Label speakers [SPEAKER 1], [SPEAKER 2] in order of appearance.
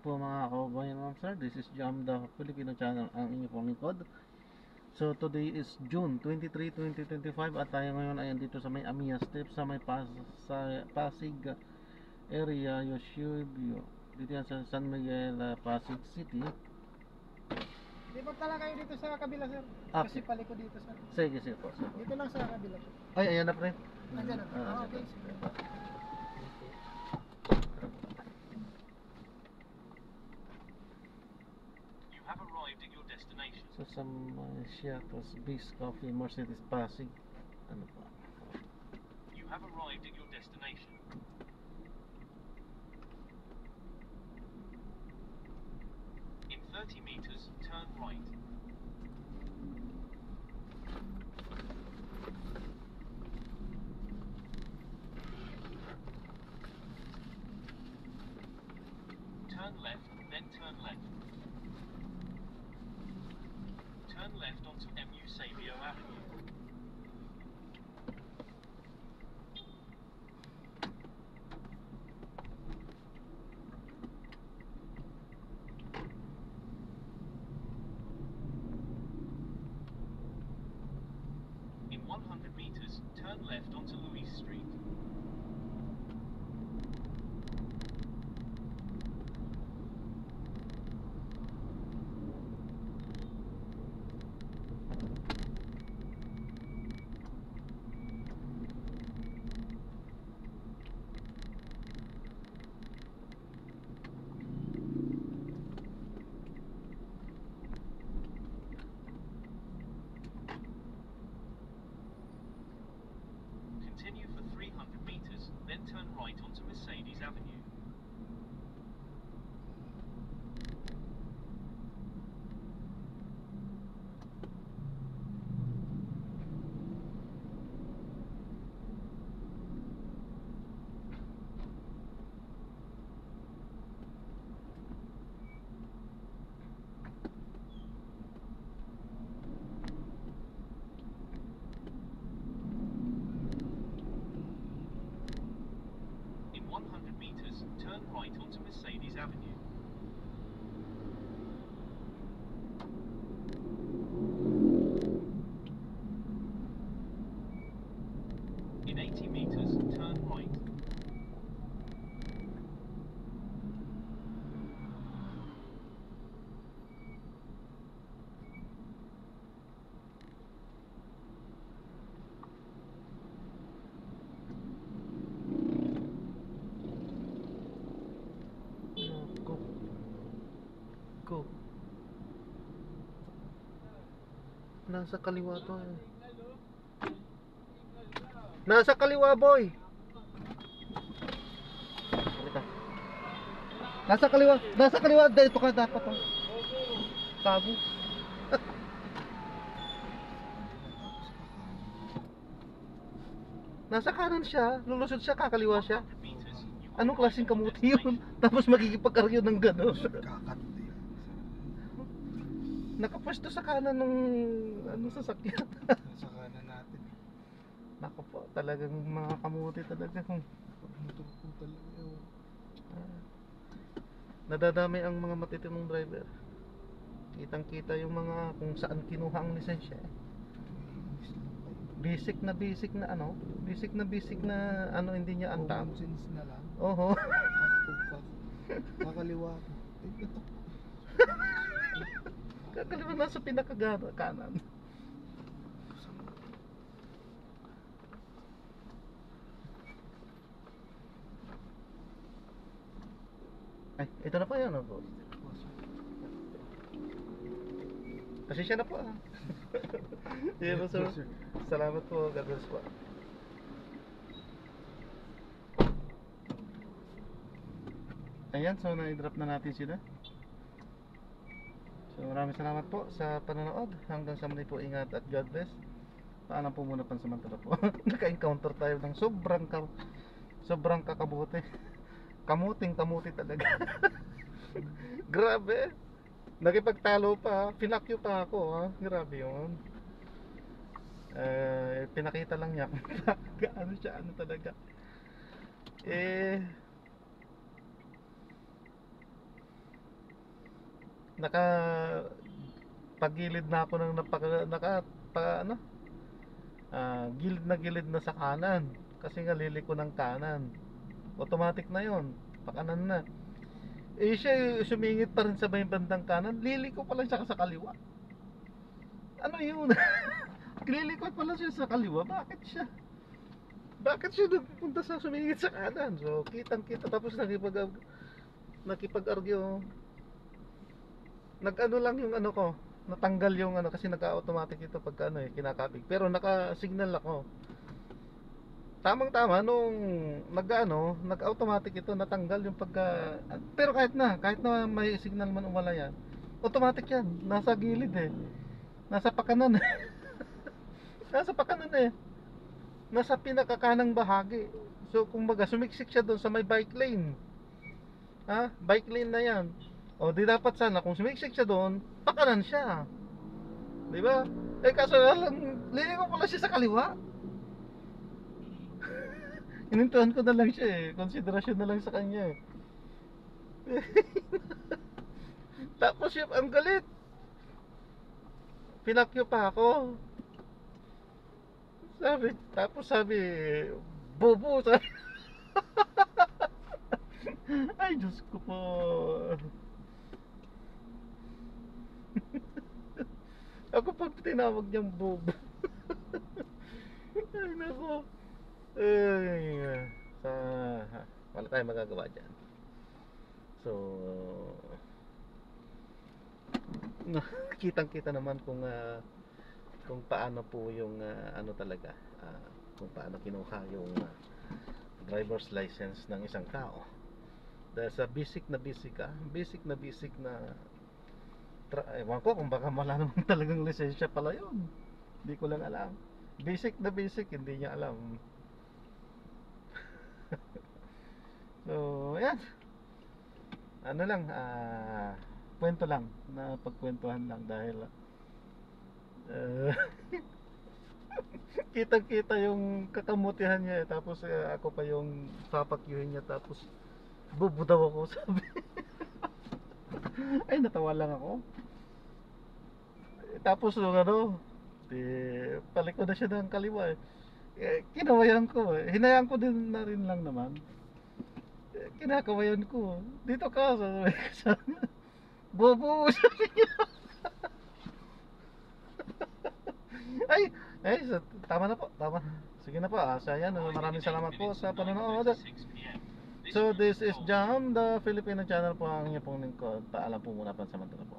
[SPEAKER 1] po mga kababayan, ma'am sir. This is Jam the Filipino channel, ang inyo pong lingkod. So today is June 23, 2025 at tayo ngayon ay andito sa may Amiya Step sa may Pasig area, Eusebio. Dito yan sa San Miguel, Pasig City.
[SPEAKER 2] Lipat na lang kayo dito sa kabila, sir.
[SPEAKER 1] Okay.
[SPEAKER 2] Kasi paliko dito, sir.
[SPEAKER 1] Sige, sige po. Sige.
[SPEAKER 2] Dito lang sa kabila.
[SPEAKER 1] Ay, ayan na pre.
[SPEAKER 2] Nandiyan na. Okay.
[SPEAKER 3] You have arrived at your destination.
[SPEAKER 1] So sa may Seattle's Base Coffee, Mercedes Pasig. Ano pa?
[SPEAKER 3] You have arrived at your destination. In 30 meters, turn right. Turn left, then turn left. Turn left onto MU Sabio Avenue. In 100 meters, turn left onto Louis Street. Continue for 300 meters, then turn right onto Mercedes Avenue. In 100 meters, turn right onto Mercedes Avenue. In 80 meters, turn right.
[SPEAKER 1] Go. Go. Nasa kaliwa to eh. Nasa kaliwa boy. Halika. Nasa kaliwa. Nasa kaliwa. Dito ka dapat oh. Tago. Nasa kanan siya. Lulusot siya. Kakaliwa siya.
[SPEAKER 3] 100 meters, you are
[SPEAKER 1] Anong
[SPEAKER 3] right
[SPEAKER 1] klaseng
[SPEAKER 3] on your
[SPEAKER 1] kamuti yun?
[SPEAKER 3] destination.
[SPEAKER 1] Tapos magkikipag-aryo ng gano'n.
[SPEAKER 2] Kakati.
[SPEAKER 1] Nakapwesto sa kanan ng ano sasakyan.
[SPEAKER 2] Sa kanan natin.
[SPEAKER 1] Nako po, talagang mga kamuti talaga.
[SPEAKER 2] Motor po talaga yun.
[SPEAKER 1] Nadadami ang mga matitinong driver. Kitang-kita yung mga kung saan kinuha ang lisensya. Basic na ano, basic na ano hindi niya andam.
[SPEAKER 2] Common sense na lang.
[SPEAKER 1] Oho.
[SPEAKER 2] Kakaliwa ko. Ay, ito.
[SPEAKER 1] Kakaliwa nasa pinakagana kanan. Ay, ito na po yan, oh. Pasensya na po ah. Sige po sir. Salamat po, God bless po. Ayan, so na-drop na natin sila. So maraming salamat po sa panonood. Hanggang sa muli po, ingat at God bless. Paalam po muna pansamantala po. Naka-encounter tayo ng sobrang kakabuti. Kamuting-kamuti talaga. Grabe. Nakipagtalo pa, pinakyo pa ako ha. Grabe yun. Pinakita lang niya kung gaano siya, ano talaga. naka pagilid na ako ng gilid na sa kanan kasi nga liliko ng kanan, automatic na yon, pakanan na. Eh siya sumingit pa rin sa may bandang kanan, liliko pala siya sa kaliwa. Ano yun? Liliko pala siya sa kaliwa, bakit siya nagpunta sa sumingit sa kanan? So kitang kita, tapos nakipag-argue, nag-ano lang yung ano ko, natanggal yung ano kasi naka-automatic ito pagka ano kinakapig. Pero naka-signal ako. Tamang-tama nung nag-automatic ito, natanggal yung pagka, pero kahit na may signal man o wala yan, automatic yan, nasa gilid eh. Nasa pakanan eh. Nasa pakanan eh. Nasa pinakakanang bahagi. So kumbaga sumiksik siya doon sa may bike lane. Bike lane na yan. O di dapat sana kung sumiksik siya doon, pakanan siya. Di ba? Eh kaso lang, liliko pala siya sa kaliwa. Inintuhan ko na lang siya eh. Konsiderasyon na lang sa kanya eh. Tapos siya, ang galit. Pinakyo pa ako. Sabi, bobo, sabi. Ay, Diyos ko po. Ako pag tinawag niyang bobo. Ay, nako. Ay, wala tayong magagawa dyan. So, kitang-kita naman kung paano po yung ano talaga, kung paano kinuha yung driver's license ng isang tao. Dahil sa basic na ewan ko kung baka wala naman talagang lisensya pala yun, hindi ko lang alam. Basic hindi niya alam. So yan, ano lang, kwento lang, na pagkwentuhan lang dahil kitang-kita yung kakamutihan niya eh, tapos ako pa yung papakyuhin niya, tapos bobo daw ako, sabi. Ay, natawa lang ako. Tapos yung ano, paliko na siya ng kaliwa eh. Kinawayan ko eh. Hinayaan ko din na rin lang naman. Kinakawayan ko. Dito ka, sabi. Bobo, sabi niya. Ay, tama na po, tama. Sige na po, yan, maraming salamat po sa panonood. So this is Jam, the Filipino channel po ang inyong pong lingkod. Paalam po muna pansamantala po.